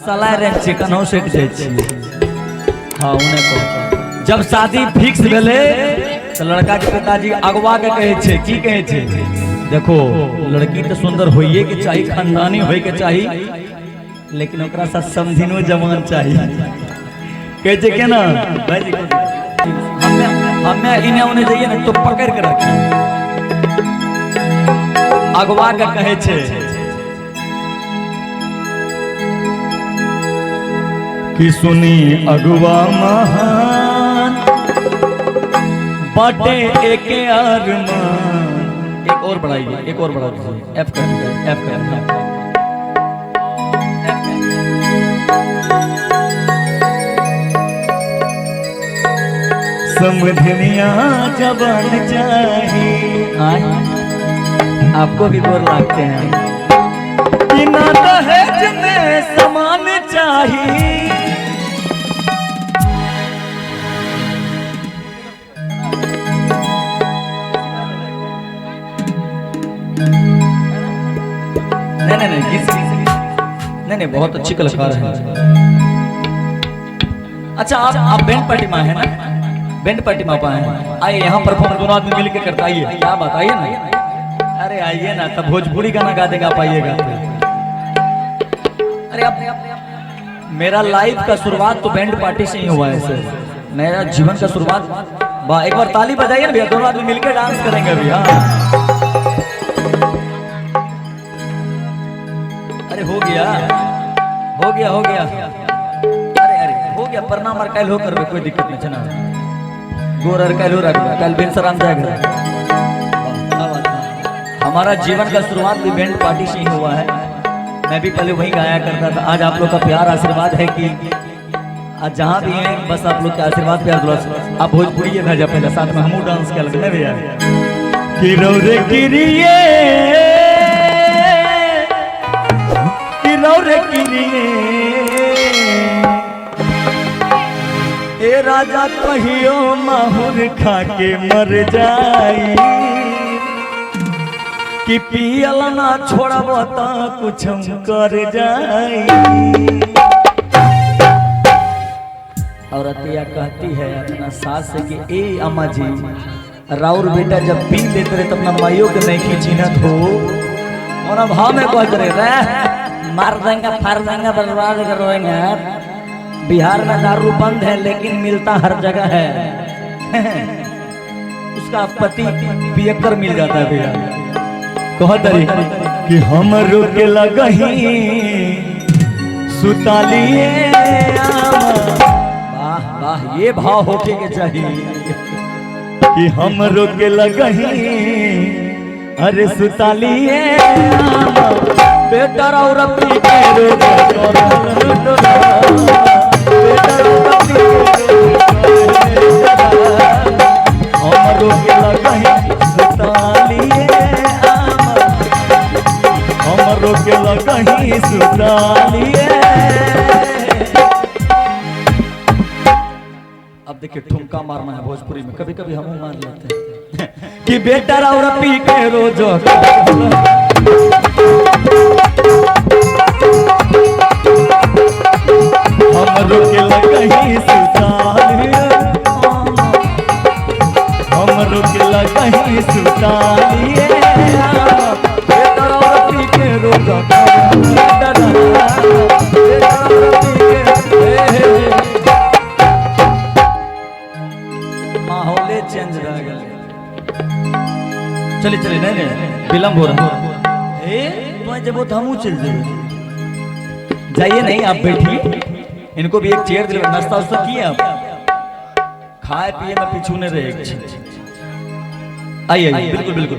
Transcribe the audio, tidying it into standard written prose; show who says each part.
Speaker 1: सलाह रे चिकनो सेट जाय छी। हां उन्हें को जब शादी फिक्स भेले तो लड़का के पिताजी अगवा के कहे छे की कहे छे, देखो लड़की तो सुंदर होइए के चाहिए, खानदानी होए के चाहिए, लेकिन ओकरा साथ समझिनो जवान चाहिए। कहे छे के ना भाई जी हमें इने ओने जाइए ना तो पकड़ के रखी। अगवा के कहे छे कि सुनी अगवा महान बाटे एक अरमान। एक और बढ़ाइए, एक और बढ़ा दीजिए, एफ कर, एफ कर। समझनिया जवान चाहिए, आपको भी गोर लगते हैं कि ना दहेज में समान चाहिए। नहीं, बहुत अच्छी कलाकार है। अच्छा आप बैंड पार्टी में है ना, बैंड पार्टी में है, आइए यहाँ परफॉर्म दोनों आदमी मिलकर करता, आइए क्या बात, आइए ना, अरे आइए ना, तब भोजपुरी गाना गा देगा आप, आइएगा। अरे आप मेरा लाइफ का शुरुआत तो बैंड पार्टी से ही हुआ है सर, मेरा जीवन का शुरुआत। वाह, एक बार ताली बजाइए ना भैया, दोनों आदमी मिलकर डांस करेंगे भैया। अरे हो गया हो गया हो गया, अरे हो गया, प्रणाम और कैल हो कर कोई दिक्कत नहीं चना, गोर और कैल हो रहा कल बिन सराम जाएगा। हमारा जीवन का शुरुआत भी बैंड पार्टी से ही हुआ है, मैं भी पहले वहीं गाया करता था। आज आप लोग का प्यार आशीर्वाद है कि आज जहाँ भी हैं बस आप लोग के आशीर्वाद प्यार दुआ। आप भोजपुरी भेजा पहले, साथ में हमू डांस कर लगे भैया कि रौरे गिरिए ए राजा कहियो माहुर खा के मर जाई, कि पियल ना छोड़ब तो कुछ कर जाई। औरतिया कहती है अपना सास से कि ए अम्मा जी, राउर बेटा जब पी लेते रहे तो अपना माइयों के नहीं खींचीनत हो, और भाव में कह रहे मार देंगे फाड़ देंगे बर्बाद कर रोएंगे। बिहार में दारू बंद है लेकिन मिलता हर जगह है। उसका पति पियक्कर मिल जाता है भैया। कह दरी कि हम रुक लगही सुतालिए, वाह वाह, ये भाव होके के चाहिए कि हम रुक लगही अरे सुतालिए बेटा और अपनी कहीं सुतालिए। अब देखिए ठुमका मारना है भोजपुरी में, कभी कभी हम मार लेते हैं कि बेटा और पी के रोज हम रुके कहीं सुतालिए, हम रुके कहीं सुतालिए, बेटा और पी के रोज माहौले चेंज रह गए। चलिए चलिए, नहीं विलम्ब हो रहा है, जब वो हमू चल जाइए, नहीं आप बैठिए, इनको भी एक चेयर दिले, नाश्ता उस्ता किए आप, खाए पिए में पीछू नहीं रहे। आइए बिल्कुल बिल्कुल।